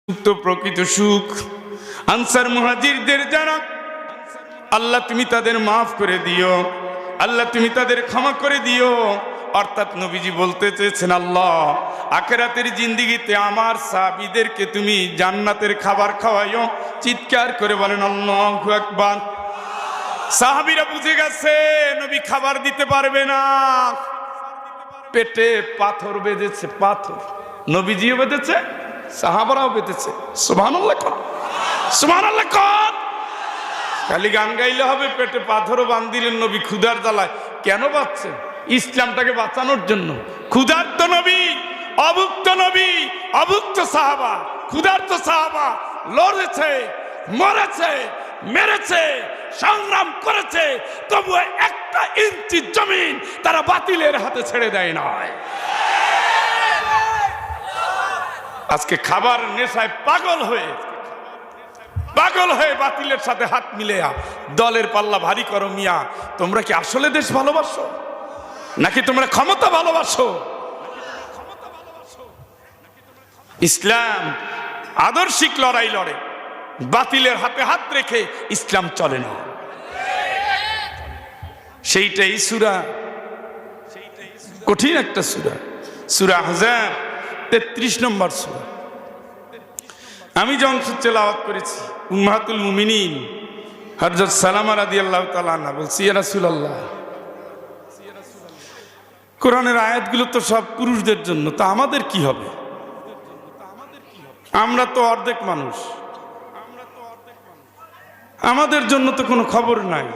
তো প্রকৃত সুখ আনসার মুহাজিরদের যারা, আল্লাহ তুমি তাদের মাফ করে দিও, আল্লাহ তুমি তাদের ক্ষমা করে দিও। অর্থাৎ নবীজি বলতে চেয়েছেন, আল্লাহ আখিরাতের জিন্দেগিতে আমার সাহাবীদেরকে তুমি জান্নাতের খাবার খাওয়াইও। চিৎকার করে বলেন আল্লাহু আকবার। সাহাবীরা বুঝে গেছে নবী খাবার দিতে পারবে না, পেটে পাথর বেঁধেছে, পাথর নবীজিও বেঁধেছে, সাহাবারাও বেঁধেছে। সুবহানাল্লাহ কোন, সুবহানাল্লাহ কোন। খালি গান গাইলে হবে? পেটে পাথরও বান্ধিলেন নবী ক্ষুধার জ্বালায়। কেন বাঁচছেন? ইসলামটাকে বাঁচানোর জন্য। ক্ষুধার্ত নবী, অভুক্ত নবী, অভুক্ত সাহাবা, ক্ষুধার্ত সাহাবা লড়েছে, মরেছে, মেরেছে, সংগ্রাম করেছে, তবুও একটা ইঞ্চি জমিন তারা বাতিলের হাতে ছেড়ে দেয় না। আজকে খাবার নেশায় পাগল হয়ে বাতিলের সাথে হাত মিলেয়া দলের পাল্লা ভারী করো। মিয়া, তোমরা কি আসলে দেশ ভালোবাসো নাকি তোমরা ক্ষমতা ভালোবাসো? ইসলাম আদর্শিক লড়াই লড়ে, বাতিলের হাতে হাত রেখে ইসলাম চলে না। সেইটাই সূরা, কঠিন একটা সূরা, সূরা আহজাব 33 নম্বর সূরা। আমি যে অংশ তেলাওয়াত করেছি, উম্মাহাতুল মুমিনিন হযরত সালামা রাদিয়াল্লাহু তাআলা আনহা বলছি, ইয়া রাসূলুল্লাহ, কোরআনের আয়াতগুলো তো সব পুরুষদের জন্য, তা আমাদের কি হবে? আমরা তো অর্ধেক মানুষ, আমাদের জন্য তো কোনো খবর নাই।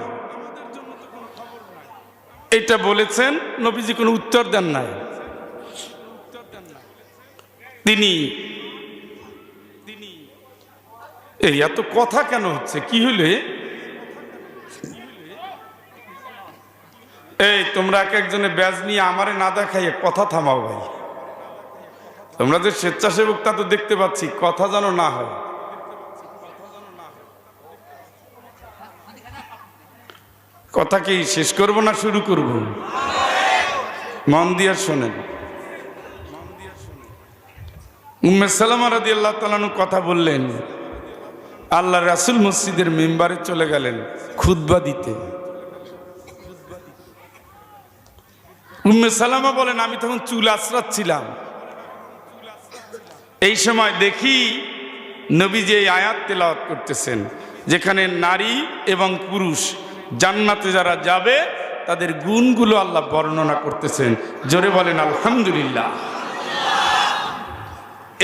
এটা বলেছেন, নবীজি কোনো উত্তর দেন নাই। তিনি এই এত কথা কেন হচ্ছে? কি হলে এই তোমরা এক একজনে ব্যাজ নিয়ে আমারে না দেখাইয়ে কথা থামাও ভাই। তোমরা যে স্বেচ্ছাসেবক তা তো দেখতে পাচ্ছি, কথা যেন না হয়। কথা কি শেষ করব না শুরু করব? মন দিয়ে শোনেন। উম্মে সালামা রাদিয়াল্লাহু তাআলা আনহা কথা বললেন, আল্লাহ রাসূল মসজিদের মিম্বারে চলে গেলেন খুতবা দিতে। উম্মে সালামা বলেন, আমি তখন চুল আঁচড়াচ্ছিলাম। এই সময় দেখি নবীজি এই আয়াত তেলাওয়াত করতেছেন, যেখানে নারী এবং পুরুষ জান্নাতে যারা যাবে তাদের গুণগুলো আল্লাহ বর্ণনা করতেছেন। জোরে বলেন আলহামদুলিল্লাহ।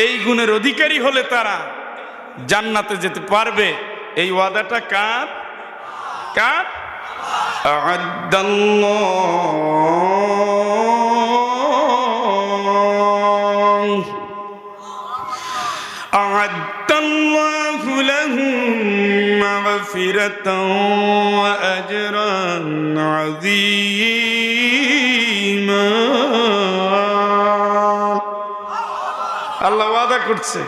এই গুণের অধিকারী হলে তারা জান্নাতে যেতে পারবে। এই ওয়াদাটা কার? কার? আ'আদ্দাল্লাহু লাহুম মাগফিরাতাও ওয়া আজরান আযীমা। আল্লাহ ওয়াদা করছে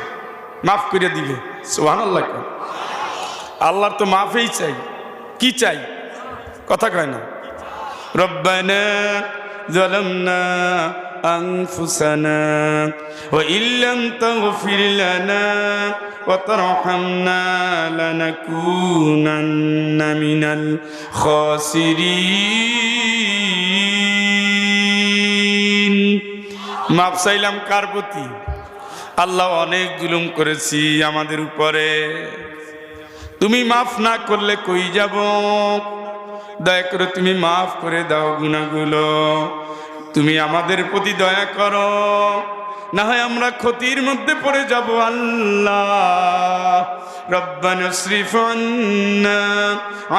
মাফ করে দিবে। সুবহানাল্লাহ। আল্লাহর তো মাফই চাই, কি চাই? কথা কয় না। রব্বানা যালামনা আনফুসানা ওয়া ইল্লাম তাগফির লানা ওয়া তারহামনা লানাকুনান্না মিনাল খাসিরিন। মাফ চাইলাম কার প্রতি? আল্লাহ, অনেক জুলুম করেছি আমাদের উপরে, তুমি মাফ না করলে কই যাব? দয়া করে তুমি মাফ করে দাও গুনাহগুলো, তুমি আমাদের প্রতি দয়া করো, না হয় আমরা ক্ষতির মধ্যে পড়ে যাব। আল্লাহ, রব্বানা ইসরিফ আন্না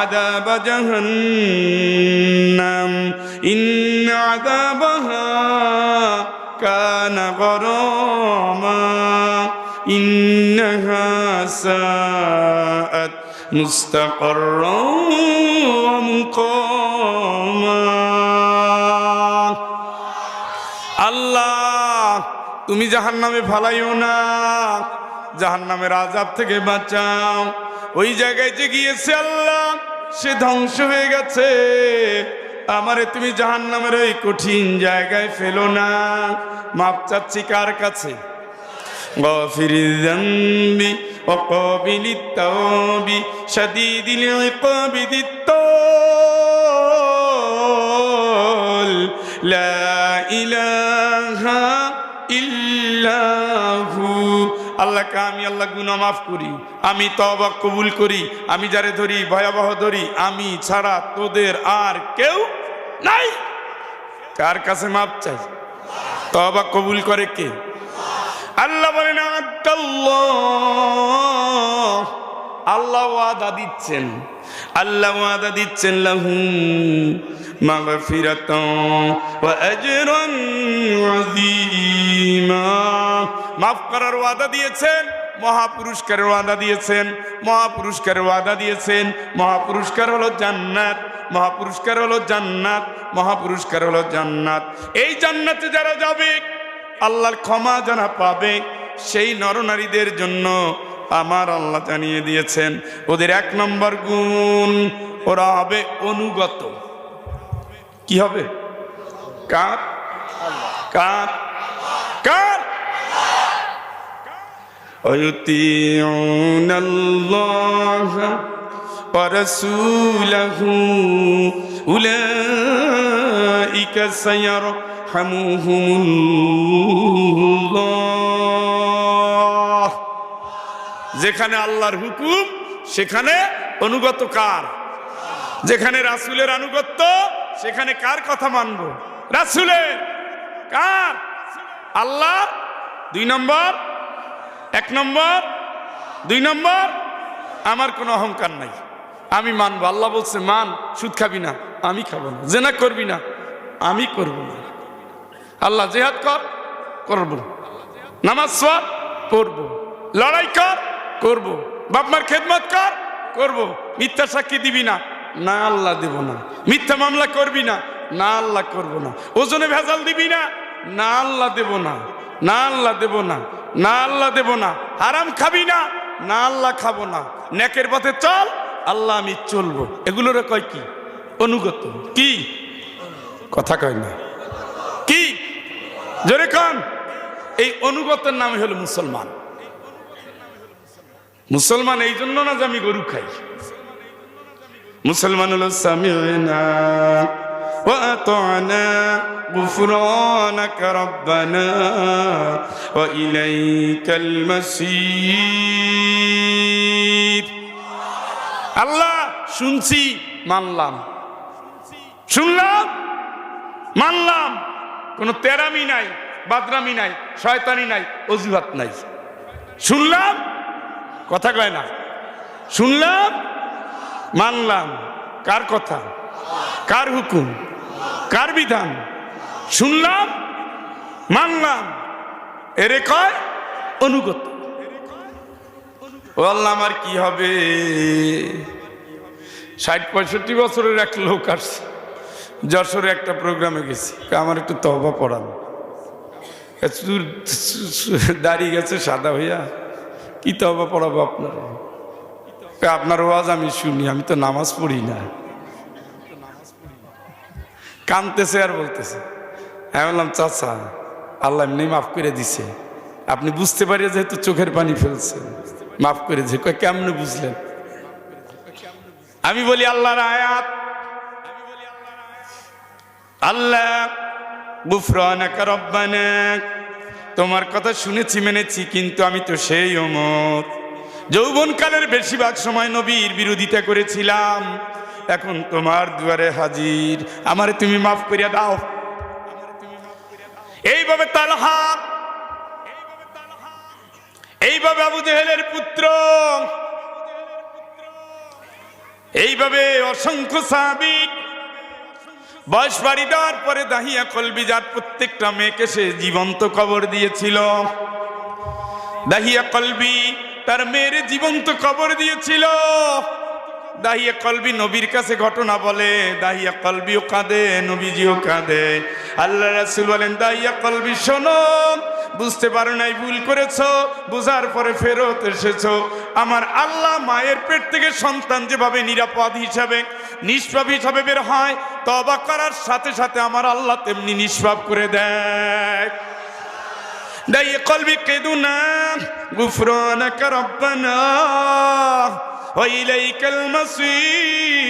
আযাবা জাহান্নাম ইন্না আযাবাহা কানা গরামা ইন্নাহা সাআত মুস্তাকাররাও ওয়া মুকামা। আল্লাহ, তুমি জাহান্নামে ফালাইও না, জাহান্নামের আযাব থেকে বাঁচাও। ওই জায়গায় যে গিয়েছে আল্লাহ, সে ধ্বংস হয়ে গেছে। আমারে তুমি জাহান্নামের ওই কঠিন জায়গায় ফেলো না। মাপ চাচ্ছি কার কাছে? গাফিরিয যামবি ওয়া ক্বাবিলিত তাওবি শাদীদিল ইকাবি দিত-তাওল লা ইলাহা ইল্লাহু। আল্লাহকে আমি আল্লাহ গুনাহ মাফ করি, আমি তওবা কবুল করি, আমি যারে ধরি ভয়াবহ ধরি, আমি ছাড়া তোদের আর কেউ নাই। কার কাছে মাপ চাই? তওবা কবুল করে কে? আল্লাহ বলেন আল্লাহ, আল্লাহ ওয়াদা দিচ্ছেন, আল্লাহ ওয়াদা দিচ্ছেন লাহুম মাগফিরাতান ওয়া আজরান আযীমা। মাফ করার ওয়াদা দিয়েছেন, মহাপুরস্কারের ওয়াদা দিয়েছেন, মহাপুরস্কারের ওয়াদা দিয়েছেন। মহাপুরস্কার হলো জান্নাত, মহাপুরস্কার হলো জান্নাত, মহাপুরস্কার হলো জান্নাত। এই জান্নাতে যারা যাবে, আল্লাহর ক্ষমা যারা পাবে, সেই নরনারীদের জন্য আমার আল্লাহ জানিয়ে দিয়েছেন ওদের 1 নম্বর গুণ, ওরা হবে অনুগত। কি হবে? কার? কার? কার? আল্লাহ ওয়া রাসূলহু উলাইকা সায়ারহামুহুমুল্লাহ। যেখানে আল্লাহর হুকুম সেখানে অনুগত কার? যেখানে রাসূলের আনুগত্য সেখানে কার কথা মানব? রাসূলের। কার? আল্লাহ। 2 নম্বর, 1 নম্বর, 2 নম্বর, আমার কোনো অহংকার নাই, আমি মানবো। আল্লাহ বলছে মান, সুদ খাবি না, আমি খাবো না। জিনা করবি না, আমি করব না। আল্লাহ জিহাদ কর, করব। নামাজ পড়ব। লড়াই কর, করব। বাপ মার খেদমত কর, করব। মিথ্যা সাক্ষী দিবি না, না আল্লাহ দেব না। মিথ্যা মামলা করবি না, না আল্লাহ করব না। ওজনে ভেজাল দিবি না, না আল্লাহ দেব না, না আল্লাহ দেব না, না আল্লাহ দেব না। হারাম খাবি না, না আল্লাহ খাবো না। নেকের পথে চল, আল্লাহ আমি চলবো। এগুলোর কয় কি? অনুগত। কি কথা কয় না? কি জোরে কন? এই অনুগতের নাম হলো মুসলমান। মুসলমান এই জন্য না যে আমি গরু খাই। মুসলমান হলো সামি'না ওয়া আতা'না গুফরানাকা রাব্বানা ওয়া ইলাইকাল মাসির। আল্লাহ শুনছি, মানলাম, শুনলাম, মানলাম। কোনো তেরামি নাই, বাদরামি নাই, শয়তানি নাই, অজুহাত নাই। শুনলাম, কথা কয় না, শুনলাম, মানলাম। কার কথা? কার হুকুম? কার বিধান? শুনলাম, মানলাম, এরে কয় অনুগত। ও আল্লাহ, আমার কি হবে? 60-65 বছরের এক লোক আসছে, যশোরে একটা প্রোগ্রামে গেছি, আমার একটু তওবা পড়ান। দাড়ি গেছে সাদা হইয়া, কি তওবা পড়াবো আপনার? আপনার ওয়াজ আমি শুনি, আমি তো নামাজ পড়ি না। কাঁদতেছে আর বলতেছে। আমি বললাম চাচা, আল্লাহ এমনি মাফ করে দিছে, আপনি বুঝতে পারিয়ে যেহেতু চোখের পানি ফেলছেন, মাফ করে দিছে। কয় কেমনে বুঝলেন? আমি বলি আল্লাহর আয়াত, আল্লাহ গুফরানাকা রাব্বানা, তোমার কথা শুনেছি, মেনেছি, কিন্তু আমি তো সেই ওমর যৌবনকালের বেশিরভাগ সময় নবীর বিরোধিতা করেছিলাম। এখন তোমার দুয়ারে হাজির, আমারে তুমি মাফ করিয়া দাও। এইভাবে তালহা, এইভাবে আবু জেহেলের পুত্র, এইভাবে অসংখ্য সাহাবী বয়স বাড়ি দেওয়ার পরে দাহিয়া কলবি, যার প্রত্যেকটা মেয়েকে সে জীবন্ত কবর দিয়েছিল। দাহিয়া কলবি তার মেয়ের জীবন্ত কবর দিয়েছিল। দাহিয়া কলবি নবীর কাছে ঘটনা বলে, দাহিয়া কলবিও কাঁদে, নবীজিও কাঁদে। আল্লাহ রাসূল বলেন, দাহিয়া কলবি শোনো, বুঝতে পারো নাই, ভুল করেছো, বুঝার পরে ফেরত এসেছো। আমার আল্লাহ মায়ের পেট থেকে সন্তান যেভাবে নিরাপদ হিসাবে, নিষ্পাপ হিসাবে বের হয়, তওবা করার সাথে সাথে আমার আল্লাহ তেমনি নিষ্পাপ করে দেয়। ضيق بقدنا غفرانك ربنا وإليك المصير।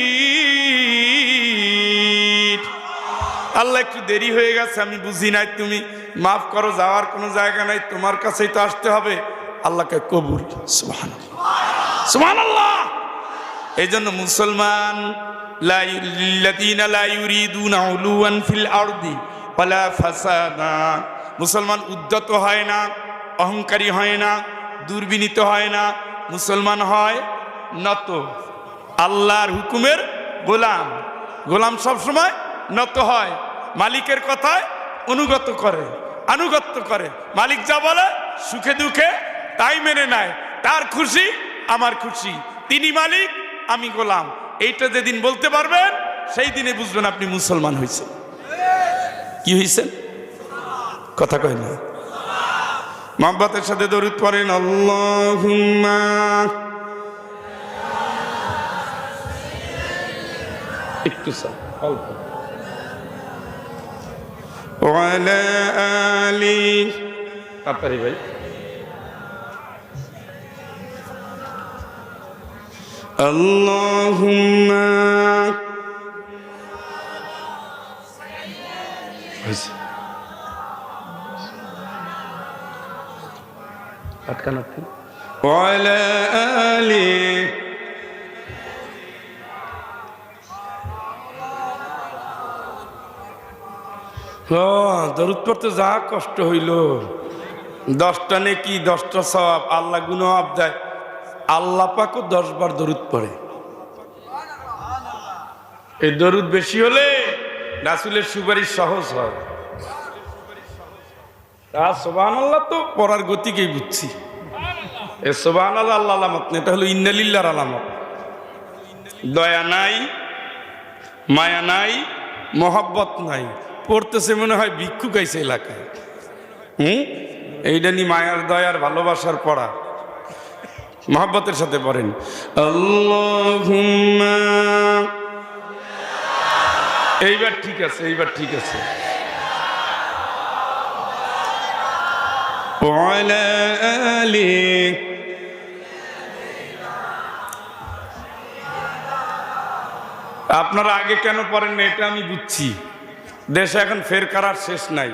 আল্লাহ একটু দেরি হয়ে গেছে, আমি বুঝি নাই, তুমি মাফ করো, যাওয়ার কোনো জায়গা নাই, তোমার কাছেই তো আসতে হবে। আল্লাহকে কবুল। সুবহানাল্লাহ সুবহানাল্লাহ। এই জন্য মুসলমান লাল্লাযীনা লা ইউরিদুনা উলুওয়ান ফিল আরদি ওয়ালা ফাসাদা, মুসলমান উদ্ধত হয় না, অহংকারী হয় না, দুর্বিনীত হয় না, মুসলমান হয় নত, আল্লাহর হুকুমের গোলাম। গোলাম সবসময় নত হয়, মালিকের কথায় অনুগত করে, আনুগত্য করে। মালিক যা বলে সুখে দুঃখে তাই মেনে নেয়, তার খুশি আমার খুশি, তিনি মালিক আমি গোলাম। এইটা যেদিন বলতে পারবেন সেই দিনে বুঝবেন আপনি মুসলমান হয়েছেন। কি হয়েছেন? কথা কয় না। মহব্বতের সাথে দরুদ পড়েন। আল্লাহুম্মা, একটু অল্প, ওয়ালা আলি, তাড়াতাড়ি ভাই। আল্লাহুম্মা ওয়ালা আলি। দরুদ পড়তে যা কষ্ট হইল, 10টা নেকি 10টা সওয়াব, আল্লাহ গুনাহ মাফ দেয়। আল্লাহ পাকও 10 বার দরুদ পড়ে। এই দরুদ বেশি হলে রাসূলের সুপারিশ সহজ হয়। সুবহানাল্লাহ তো পড়ার গতিকেই বুঝছি। এ সুবহানাল্লাহ আল্লাহ আলামত না, এটা হলো ইন্নালিল্লাহর আলামত। দয়া নাই, মায়া নাই, মহব্বত নাই, পড়তেছে মনে হয় ভিক্ষুক আইছে এলাকায়। এইটা নি মায়ার দয়ার ভালোবাসার পড়া। মহব্বতের সাথে পড়েন। আল্লাহুম্মা, এইবার ঠিক আছে, এইবার ঠিক আছে। ওয়ালা আলি, আপনারা আগে কেন পড়েন না এটা আমি বুঝছি। দেশে এখন ফের করার শেষ নাই।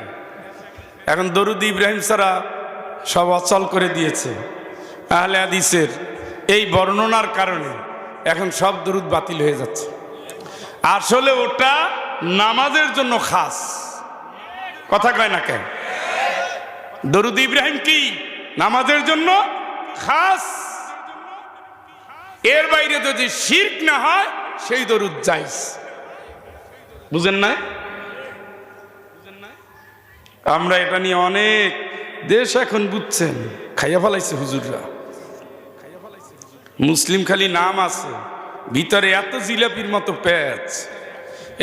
এখন দরুদ ইব্রাহিম ছাড়া সব অচল করে দিয়েছে। আহলে হাদিসের এই বর্ণনার কারণে এখন সব দরুদ বাতিল হয়ে যাচ্ছে। আসলে ওটা নামাজের জন্য খাস। কথা কয় না কেন? দরুদ ইব্রাহিম কি নামাজের জন্য খাস। এর বাইরে যদি শিরক না হয় সেই দরুদ জায়েজ। বুঝেন না? আমরা এটা নিয়ে অনেক দেশ এখন বুঝছেন খাইয়া ফেলাইছে হুজুররা। মুসলিম খালি নাম আছে, ভিতরে এত জিলাপির মতো প্যাচ।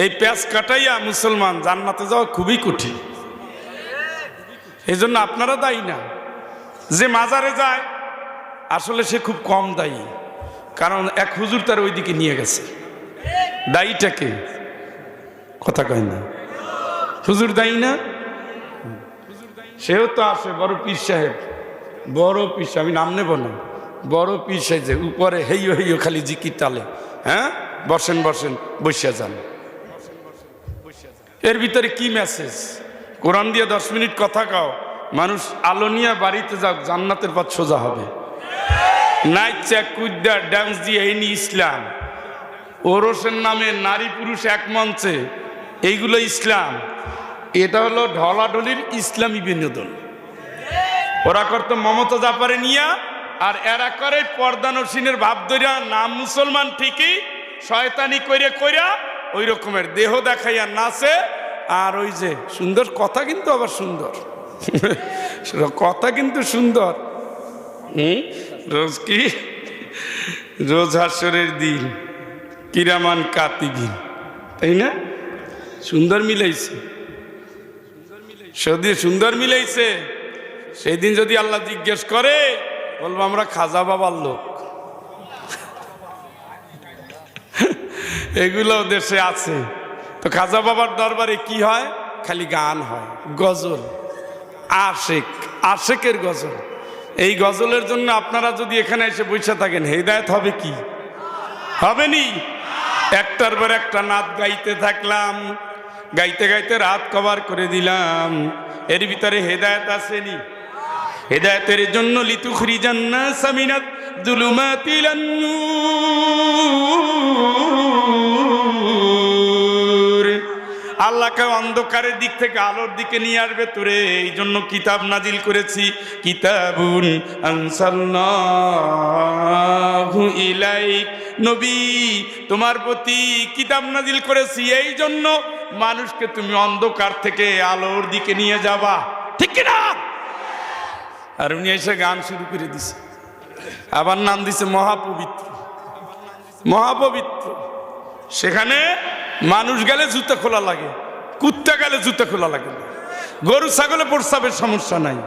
এই প্যাচ কাটাইয়া মুসলমান জান্নাতে যাওয়া খুবই কঠিন। এই জন্য আপনারা দায়ী না। যে মাজারে যায় আসলে সে খুব কম দায়ী, কারণ এক হুজুর তার ওইদিকে নিয়ে গেছে। দায়ীটাকে কথা কয় না, হুজুর দায়ী না, সেও তো আসে বড় পীর সাহেব, বড় পীর সাহেব, আমি নাম নেব না, বড় পীর সাহেব যে উপরে হেইও হেইও খালি জিকির তালে। হ্যাঁ, বসেন বসেন, বসিয়া যান। এর ভিতরে কি মেসেজ? কোরআন দিয়ে 10 মিনিট কথা কাও, মানুষ আলো নিয়ে বাড়িতে যাক, জান্নাতের পথ সোজা হবে। নাইচা কুদ্দা ডান্স দিয়ে এই ইসলাম, ওরসের নামে নারী পুরুষ এক মঞ্চে, এইগুলো ইসলাম। এটা হলো ঢলাঢলির ইসলামী বিনোদন। ওরা করতো মমতা জাপারে নিয়া, আর এরা করে পর্দা নসিনের ভাব ধরিয়া, নাম মুসলমান ঠিকই, শয়তানি কইরা কইরা ওই রকমের দেহ দেখাইয়া নাচে। আর ওই যে সুন্দর কথা, কিন্তু আবার সুন্দর কথা, কিন্তু সুন্দর। রোজ কি, রোজ হাসরের দিন, কিরামান কাতিবিন, তাই না? সুন্দর মিলাইছে, সুন্দর মিলাইছে। সেই দিন যদি আল্লাহ জিজ্ঞেস করে, বলবো আমরা খাজা বাবার লোক। এগুলো দেশে আছে। তো খাজা বাবার দরবারে কি হয়? খালি গান হয়, গজল, আশিক। আশেকের গজল। এই গজলের জন্য আপনারা যদি এখানে এসে বসে থাকেন, হেদায়েত হবে কি? হবে নি? একটার পর একটা নাত গাইতে থাকলাম, গাইতে গাইতে রাত কভার করে দিলাম, এর ভিতরে হেদায়েত আসেনি? হেদায়েতের জন্য লিতুখরিজান্নাস মিনাজ যুলুমাতি ইলান নূর, আল্লাহকে অন্ধকারের দিক থেকে আলোর দিকে নিয়ে আসবে তোরে। এই জন্য কিতাব নাজিল করেছি, কিতাবুন আনসালনাহু ইলাইক, নবী তোমার প্রতি কিতাব নাজিল করেছি, এই জন্য মানুষকে তুমি অন্ধকার থেকে আলোর দিকে নিয়ে যাবা, ঠিক কিনা? আর উনি এসে গান শুরু করে দিছে, আবার নাম দিছে মহাপবিত্র। মহাপবিত্র, সেখানে মানুষ গেলে জুতা খোলা লাগে, কুত্তা গেলে জুতা খোলা লাগে না, গরু ছাগলে প্রস্রাবের সমস্যা নাই,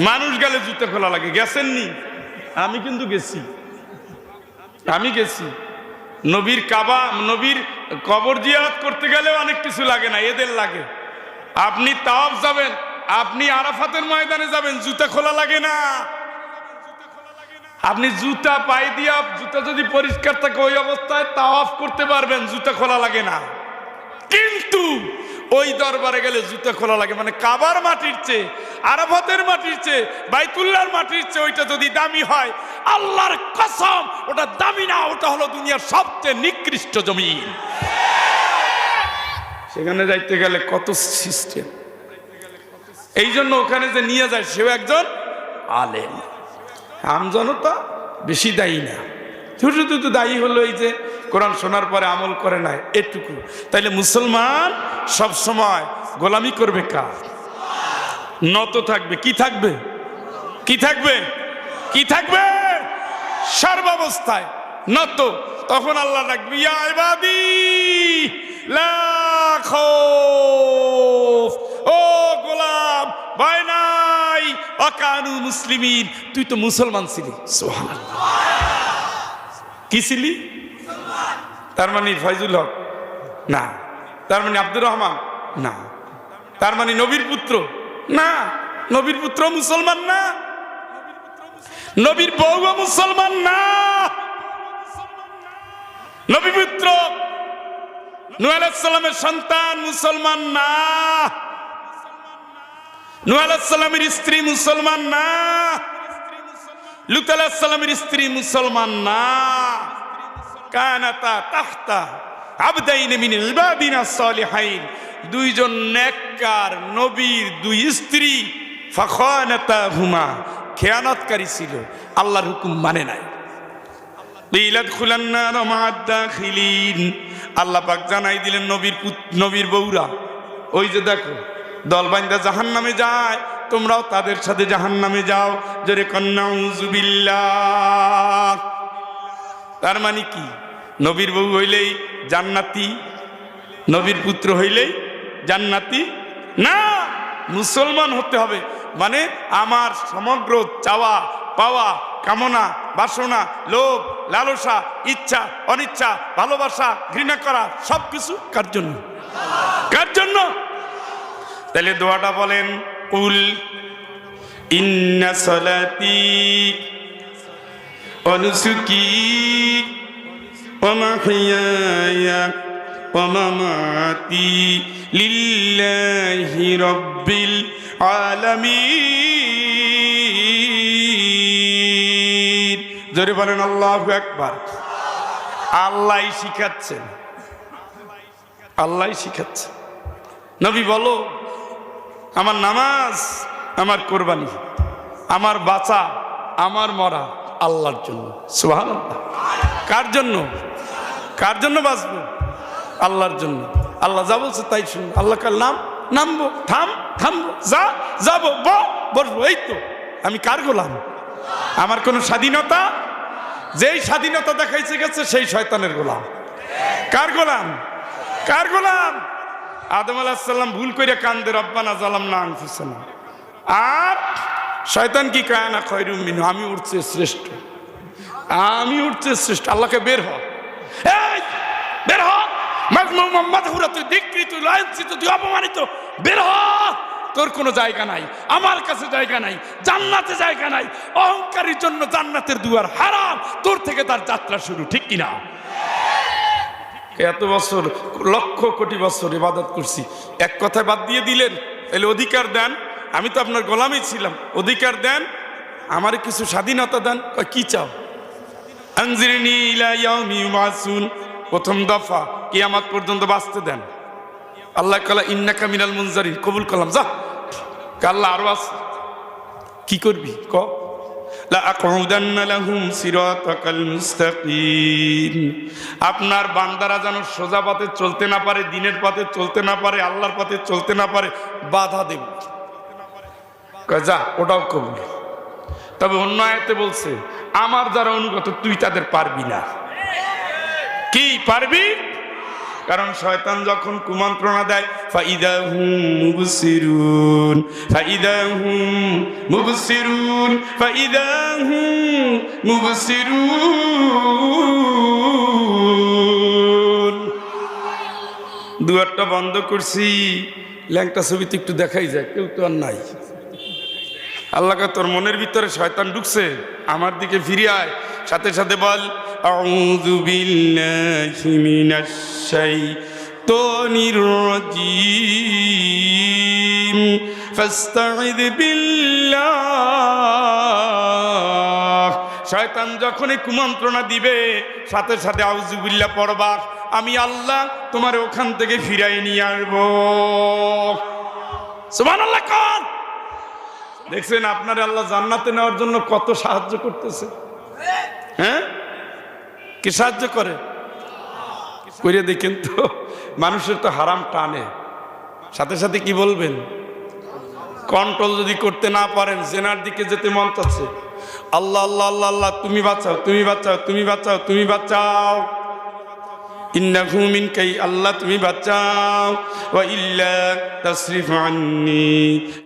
মানুষ গেলে জুতা খোলা লাগে। গেছেননি? আমি কিন্তু গেছি, আমি গেছি। নবীর কাবা, নবীর কবর জিয়ারত করতে গেলে অনেক কিছু লাগে না, এদের লাগে। আপনি তাওয়াফ যাবেন, আপনি আরাফাতের ময়দানে যাবেন, জুতা খোলা লাগে না। আপনি জুতা পায়ে দিয়া, জুতা যদি পরিষ্কার থাকে ওই অবস্থায় তাওয়াফ করতে পারবেন, জুতা খোলা লাগে না। কিন্তু ওই দরবারে গেলে জুতা খোলা লাগে। মানে কাবার মাটির চেয়ে, আরাফাতের মাটির চেয়ে, বাইতুল্লাহর মাটির চেয়ে ওইটা যদি দামি হয়, আল্লাহর কসম ওটা দামি না, ওটা হলো দুনিয়ার সবচেয়ে নিকৃষ্ট জমিন। সেখানে যাইতে গেলে কত সিস্টেম। এই জন্য ওখানে যে নিয়ে যায় সেও একজন আলেম। আমজনতা বেশি দায়ী না, শুধু দায়ী হলো এই যে কোরআন শোনার পরে আমল করে না, এটুকু। তাইলে মুসলমান সব সময় গোলামি করবে কার? নত থাকবে। কি থাকবে? কি থাকবে? কি থাকবে? সর্বাবস্থায় নত। তখন আল্লাহ ডাকবে, ইয়া ইবাদি লা খাউফ, ও গোলাম ভয় নাই, অকানু মুসলিমিন, তুই তো মুসলমান ছিলি। সুবহানাল্লাহ। কি ছিলি? তার মানে ফয়জুল হক না, তার মানে আব্দুর রহমান না, তার মানে নবীর পুত্র না, নবীর পুত্র মুসলমান না, নবীর বউ মুসলমান না, নবী পুত্র নূহ আলাইহিস সালামের সন্তান মুসলমান না, নূহ আলাইহিস সালামের স্ত্রী মুসলমান না, লূত আলাইহিস সালামের স্ত্রী মুসলমান না। কানাতা তাহতা আবদাইন মিন ইবাদিনা সালিহাইন, দুইজন নেককার নবীর দুই স্ত্রী, ফাখানাতাহুমা, খেয়ানতকারী ছিল, আল্লাহর হুকুম মানে নাই। ইলাদখুলান্নার মা'আদ দাখিলিন, আল্লাহ পাক জানাই দিলেন নবীর বউরা, ওই যে দেখো দল বাইন্দা জাহান্নামে যায়, তোমরাও তাদের সাথে জাহান্নামে যাও। জোরে কন্যা নাউযুবিল্লাহ। তার মানে কি? নবীর বউ হইলেই জান্নাতি, নবীর পুত্র হইলেই জান্নাতি না, মুসলমান হতে হবে। মানে আমার সমগ্র চাওয়া পাওয়া, কামনা বাসনা, লোভ লালসা, ইচ্ছা অনিচ্ছা, ভালোবাসা ঘৃণা করা, সবকিছু কার জন্য? কার জন্য? তাহলে দোয়াটা বলেন, কুল ইন্না সালাতি ওয়া নুসুকি ওয়া মাহইয়ায়া ওয়া মামাতি লিল্লাহি রাব্বিল আলামিন। জোরে বলেন আল্লাহু আকবার। আল্লাহই শিখাচ্ছেন, আল্লাহই শিখাচ্ছেন। নবী বলো, আমার নামাজ, আমার কোরবানি, আমার বাঁচা, আমার মরা আল্লাহর জন্য। সুবহানাল্লাহ। কার জন্য? কার জন্য বাঁচবো? আল্লাহর জন্য। আল্লাহ যা বলছে তাই শুনবো। আল্লাহ কার নাম নামবো, থামবো, যাবো, বসবো। এই তো আমি কার গোলাম? আমার কোনো স্বাধীনতা? যেই স্বাধীনতা দেখাইছে গেছে সেই শয়তানের গোলাম। কার গোলাম? কার গোলাম? আদম আলাইহিস সালাম ভুল কইরা কান্দে, রব্বানা যালামনা আনফুসানা। আর শয়তান কি কয়, না খায়রুম মিনহু, আমি উঠছে শ্রেষ্ঠ, আমি উঠছে শ্রেষ্ঠ। আল্লাহকে বের হ, এই বের হ, মাজমুম মাযহুরা, তুই বিকৃত, লাঞ্ছিত, তুই অপমানিত, বের হ। তোর কোনো জায়গা নাই, আমার কাছে জায়গা নাই, জান্নাতে জায়গা নাই। অহংকারীর জন্য জান্নাতের দুয়ার হারাম, তোর থেকে তার যাত্রা শুরু, ঠিক কিনা? এত বছর, লক্ষ কোটি বছর ইবাদত করছি, এক কথায় বাদ দিয়ে দিলেন। তাহলে অধিকার দেন, আমি তো আপনার গোলামই ছিলাম, অধিকার দেন, আমার কিছু স্বাধীনতা দেন। কি চাও? আনজিরনি ইলা ইয়াউমি ইউবাসুন, প্রথম দফা কিয়ামত পর্যন্ত বাঁচতে দেন। আল্লাহ কালা ইন্নাকা মিনাল মুনজারিন, কবুল করলাম, যা। আল্লাহ আরো আছে, কি করবি ক? লা আকুদান্না লাহুম সিরাতাকাল মুস্তাকিম, আপনার বান্দারা যেন সোজা পথে চলতে না পারে, দিনের পথে চলতে না পারে, আল্লাহর পথে চলতে না পারে, বাধা দেব। যা, ওটাও কবুল। তবে অন্য আয়াতে বলছে, আমার যারা অনুগত তুই তাদের পারবি না। কি পারবি? কারণ শয়তান যখন কুমন্ত্রণা দেয়, ফাইদা হুম মুবসিরুন, ফাইদা হুম মুবসিরুন, ফাইদা হুম মুবসিরুন। দুয়ারটা বন্ধ করছি, ল্যাংটা ছবিতে একটু দেখাই যায়, কেউ তো আর নাই। আল্লাহকে তোর মনের ভিতরে শয়তান ঢুকছে, আমার দিকে ফিরে আয়, সাথে সাথে বল আউযু বিল্লাহি মিনাশ শাইতানির রাজীম ফাস্তাইদ বিল্লাহ। শয়তান যখনই কুমন্ত্রণা দিবে, সাথে সাথে আউযু বিল্লাহ পড়বা, আমি আল্লাহ তোমার ওখান থেকে ফিরাই নিয়ে আসবো। সুবহানাল্লাহ কোন? দেখছেন আপনার আল্লাহ জান্নাতে নেওয়ার জন্য কত সাহায্য করতেছে। হ্যাঁ, কি সাহায্য করে? করে দেখেন তো, মানুষের তো হারাম টানে, সাথে সাথে কি বলবেন, কন্ট্রোল যদি করতে না পারেন, জেনার দিকে যেতে মন চাচ্ছে, আল্লাহ আল্লাহ আল্লাহ আল্লাহ, তুমি বাঁচাও, তুমি বাঁচাও, তুমি বাঁচাও, তুমি বাঁচাও, ইন্নাহু মিনকাই, আল্লাহ তুমি বাঁচাও, ওয়া ইল্লা তাসরিফ আন্নি